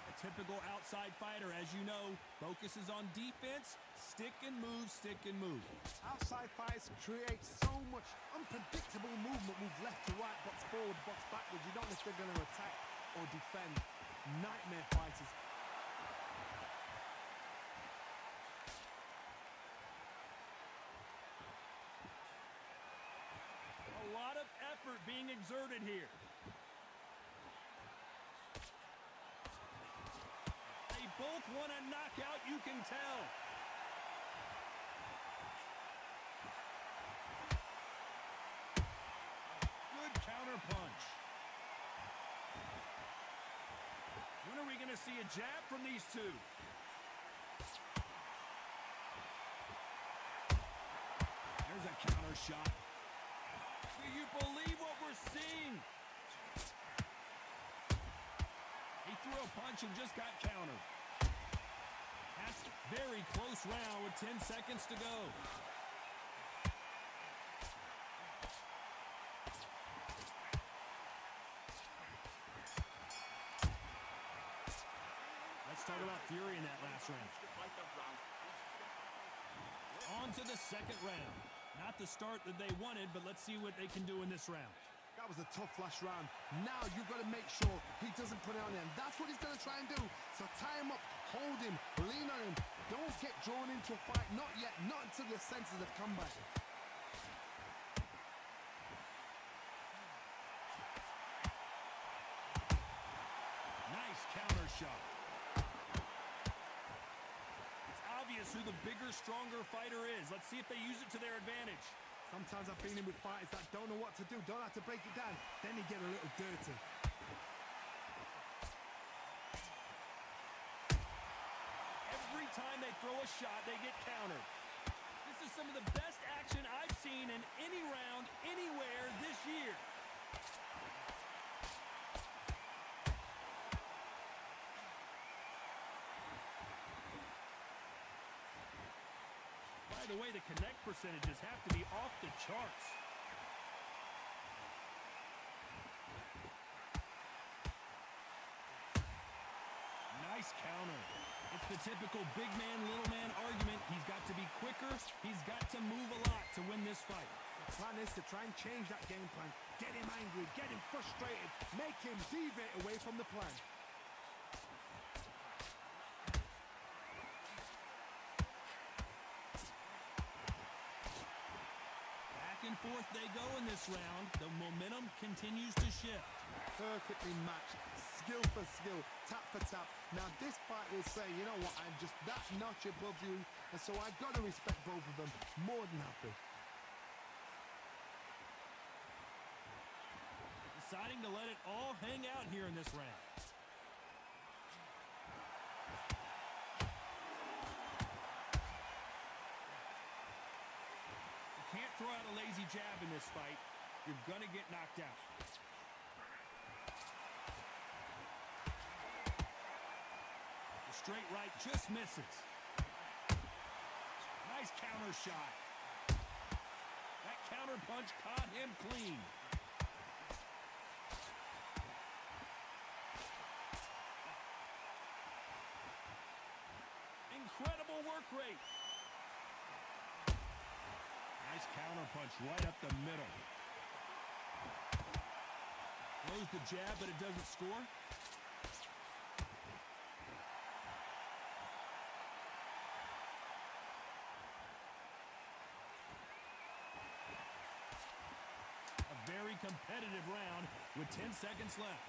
Speaker 2: A typical outside fighter, as you know, focuses on defense, stick and move, stick and move.
Speaker 3: Outside fights create so much unpredictable movement. Move left to right, box forward, box backwards. You don't know if they're going to attack or defend. Nightmare fighters.
Speaker 2: A lot of effort being exerted here. They both want a knockout, you can tell. Good counter punch. When are we going to see a jab from these two? There's a counter shot. Do you believe what we're seeing? He threw a punch and just got countered. That's a very close round with 10 seconds to go. Let's talk about Fury in that last round. On to the second round. Not the start that they wanted, but let's see what they can do in this round.
Speaker 3: That was a tough last round. Now you've got to make sure he doesn't put it on him. That's what he's going to try and do. So tie him up, hold him, lean on him. Don't get drawn into a fight. Not yet. Not until your senses have come back.
Speaker 2: Nice counter shot. It's obvious who the bigger, stronger fighter is. Let's see if they use it to their advantage.
Speaker 3: Sometimes I've been in with fighters that don't know what to do, don't have to break it down. Then you get a little dirty.
Speaker 2: Every time they throw a shot, they get countered. This is some of the best action I've seen in any round, anywhere this year. By the way, the connect percentages have to be off the charts. Nice counter. It's the typical big man, little man argument. He's got to be quicker. He's got to move a lot to win this fight.
Speaker 3: The plan is to try and change that game plan. Get him angry, get him frustrated, make him deviate away from the plan.
Speaker 2: Back and forth they go in this round. The momentum continues to shift.
Speaker 3: Perfectly matched, skill for skill, tap for tap. Now this fight will say, you know what, I'm just that notch above you, and so I've got to respect both of them. More than happy.
Speaker 2: Deciding to let it all hang out here in this round. You can't throw out a lazy jab in this fight. You're gonna get knocked out. The straight right just misses. Nice counter shot. That counter punch caught him clean. Incredible work rate. Nice counter punch right up the middle. Throws the jab, but it doesn't score. A very competitive round with 10 seconds left.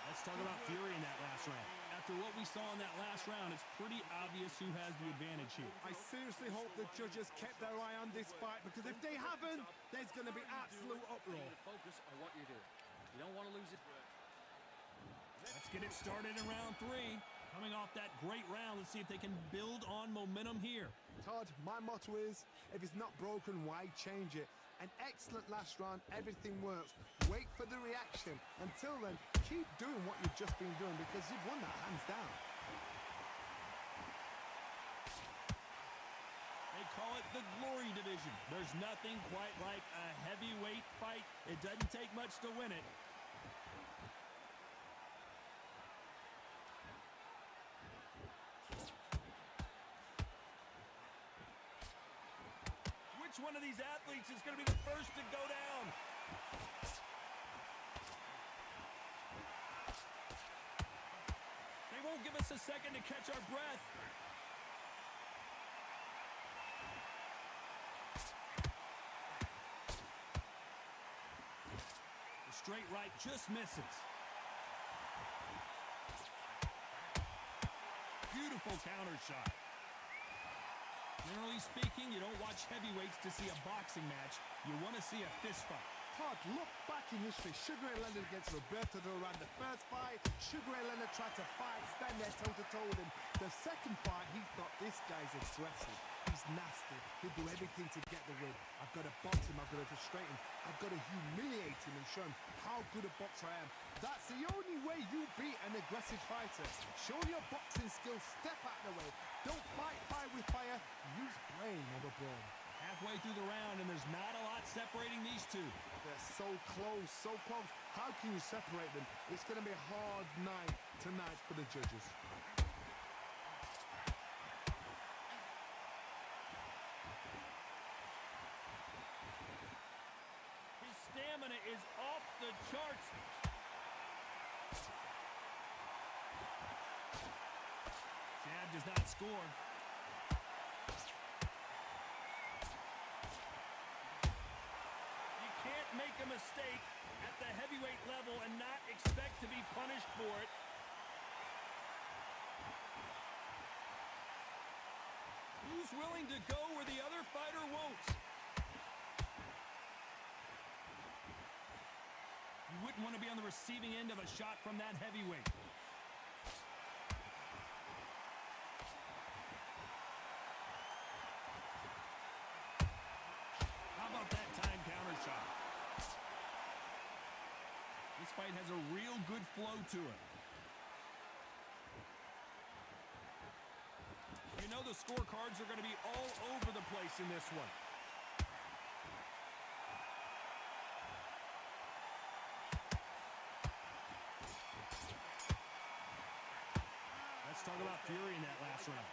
Speaker 2: Let's talk about Fury in that last round. After what we saw in that last round, it's pretty obvious who has the advantage here.
Speaker 3: I seriously hope the judges kept their eye on this fight, because if they haven't, there's going to be absolute uproar.
Speaker 4: Focus on what you're doing. You don't want to lose it.
Speaker 2: Let's get it started in round 3. Coming off that great round, let's see if they can build on momentum here.
Speaker 3: Todd, my motto is, if it's not broken, why change it? An excellent last round, everything works. Wait for the reaction. Until then, keep doing what you've just been doing because you've won that hands down.
Speaker 2: They call it the glory division. There's nothing quite like a heavyweight fight. It doesn't take much to win it. Which one of these athletes is going to be the first to go down? They won't give us a second to catch our breath. The straight right just misses. Beautiful counter shot. Generally speaking, you don't watch heavyweights to see a boxing match. You want to see a fist fight.
Speaker 3: Todd, look back in history. Sugar Ray Leonard against Roberto Duran. The first fight, Sugar Ray Leonard tried to fight, stand there toe-to-toe with him. The second fight, he thought, this guy's aggressive. He's nasty. He'll do everything to get the win. I've got to box him. I've got to frustrate him. I've got to humiliate him and show him how good a boxer I am. That's the only way you beat an aggressive fighter. Show your boxing skills. Step out of the way. Don't fight fire with fire. Use brain over brawn.
Speaker 2: Halfway through the round, and there's not a lot separating these two.
Speaker 3: They're so close, so close. How can you separate them? It's going to be a hard night tonight for the judges.
Speaker 2: His stamina is off the charts. Jab does not score. Make a mistake at the heavyweight level and not expect to be punished for it. Who's willing to go where the other fighter won't? You wouldn't want to be on the receiving end of a shot from that heavyweight. How about that time counter shot? This fight has a real good flow to it. You know the scorecards are going to be all over the place in this one. Let's talk about fury in that last round.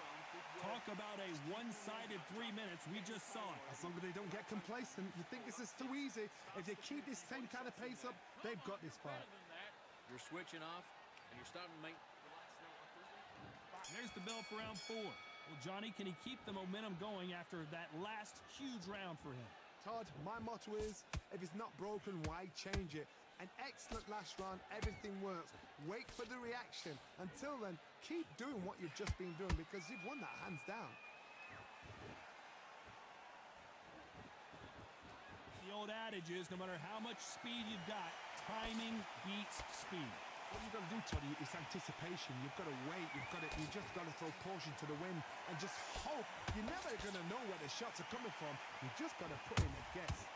Speaker 2: Talk about a one-sided 3 minutes. We just saw it.
Speaker 3: As long as they don't get complacent, you think this is too easy. If they keep this same kind of pace up, they've got this fight.
Speaker 4: Better than that, you're switching off, and you're starting to make...
Speaker 2: There's the bell for round 4. Well, Johnny, can he keep the momentum going after that last huge round for him?
Speaker 3: Todd, my motto is, if it's not broken, why change it? An excellent last round, everything works. Wait for the reaction. Until then, keep doing what you've just been doing because you've won that hands down.
Speaker 2: The old adage is, no matter how much speed you've got, timing beats speed.
Speaker 3: What you've got to do, Toddy, is anticipation. You've got to wait. You just got to throw caution to the wind and just hope. You're never going to know where the shots are coming from. You just got to put in a guess.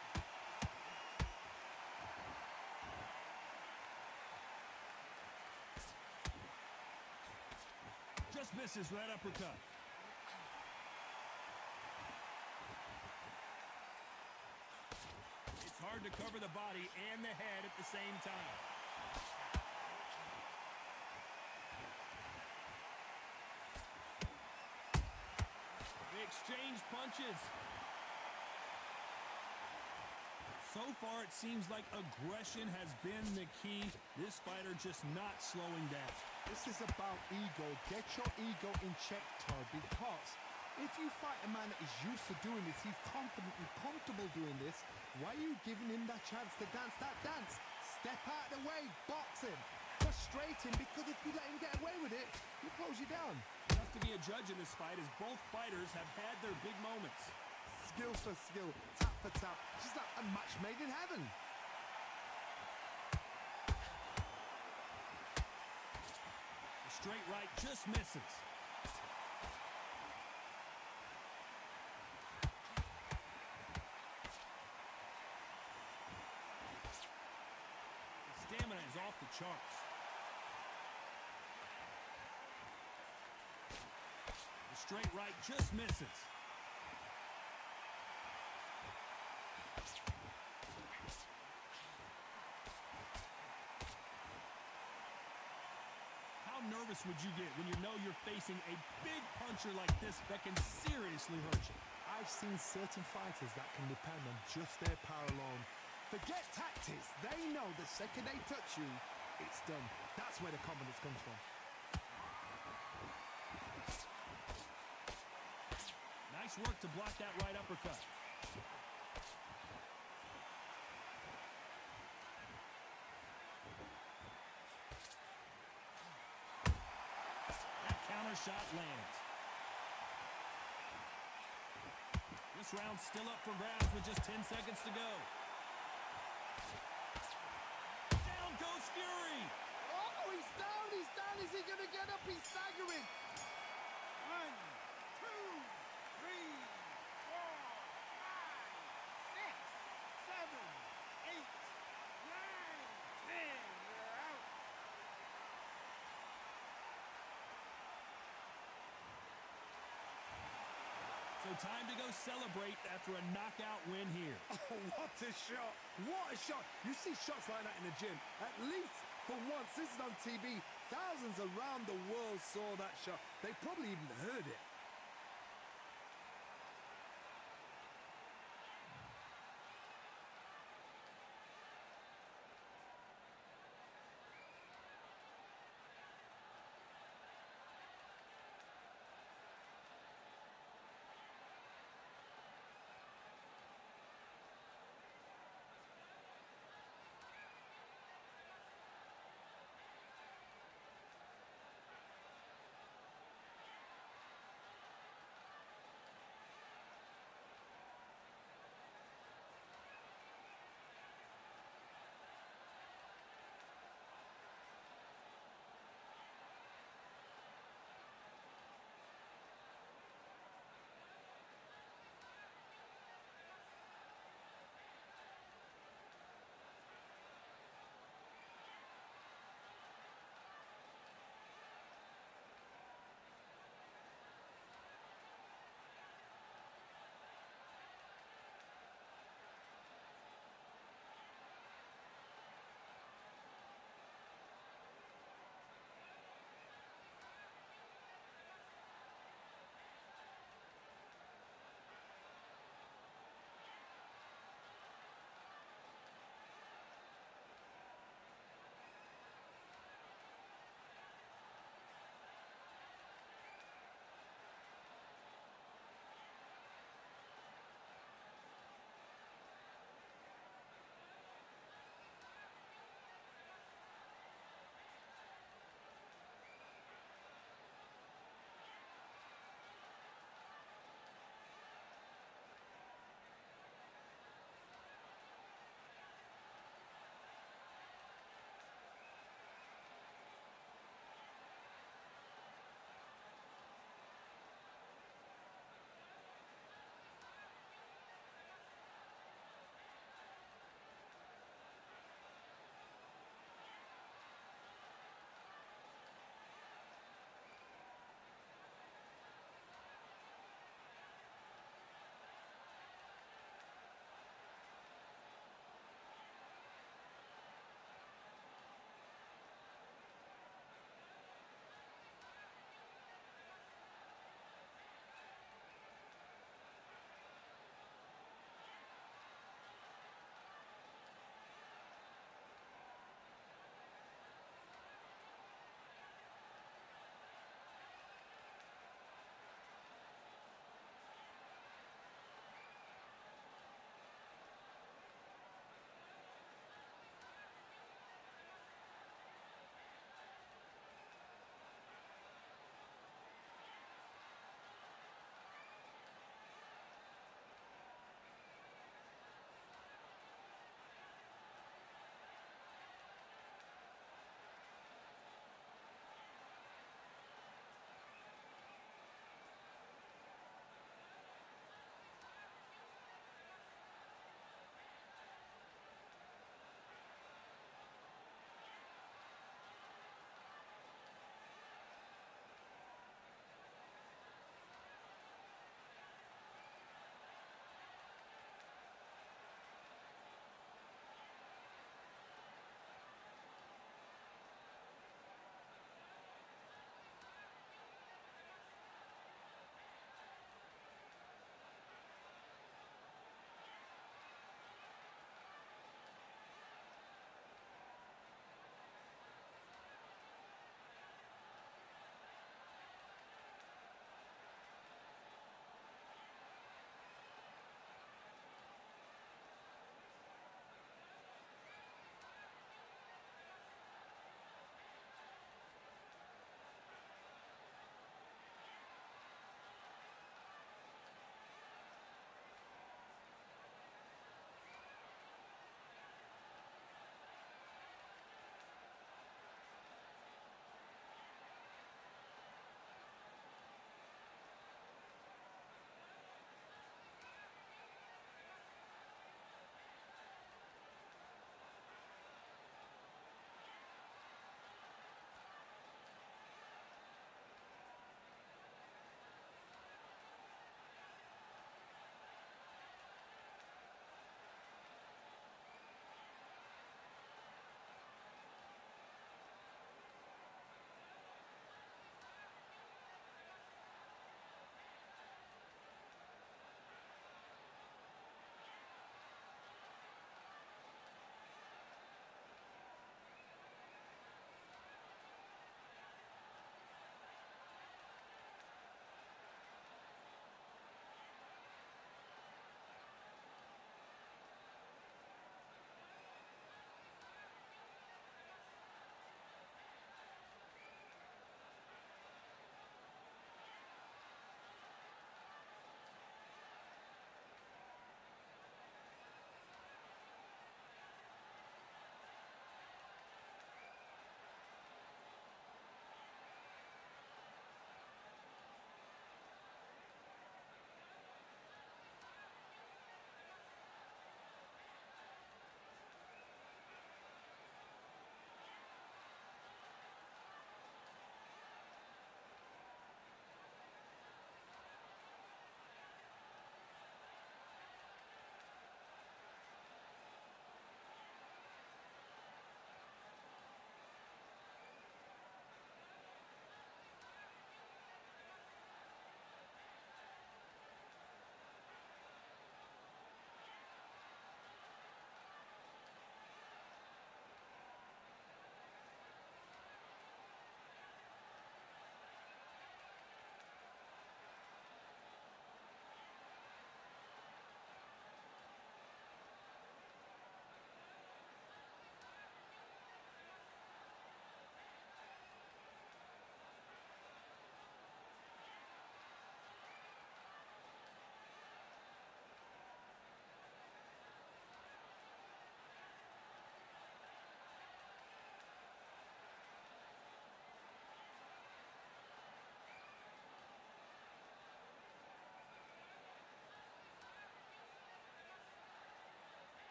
Speaker 2: Just misses that uppercut. It's hard to cover the body and the head at the same time. They exchange punches. So far, it seems like aggression has been the key. This fighter just not slowing down.
Speaker 3: This is about ego. Get your ego in check, Todd, because if you fight a man that is used to doing this, he's confident and comfortable doing this, why are you giving him that chance to dance that dance? Step out of the way, box him, frustrate him, because if you let him get away with it, he'll close you down.
Speaker 2: You have to be a judge in this fight as both fighters have had their big moments.
Speaker 3: Skill for skill, tap for tap, just like a match made in heaven.
Speaker 2: The Straight right just misses. His stamina is off the charts. The straight right just misses. How nervous would you get when you know you're facing a big puncher like this that can seriously hurt you?
Speaker 3: I've seen certain fighters that can depend on just their power alone. Forget tactics. They know the second they touch you, it's done. That's where the confidence comes from.
Speaker 2: Nice work to block that right uppercut. That counter shot lands. This round's still up for grabs with just 10 seconds to go. Down goes Fury.
Speaker 3: Oh, he's down, he's down. Is he going to get up? He's staggering.
Speaker 7: 1, 2, 3, 4, 5, 6, 7, 8, 9, 10. You're out.
Speaker 2: So time to go celebrate after a knockout win here.
Speaker 3: Oh, what a shot. What a shot. You see shots like that in the gym. At least for once, this is on TV. Thousands around the world saw that shot. They probably even heard it.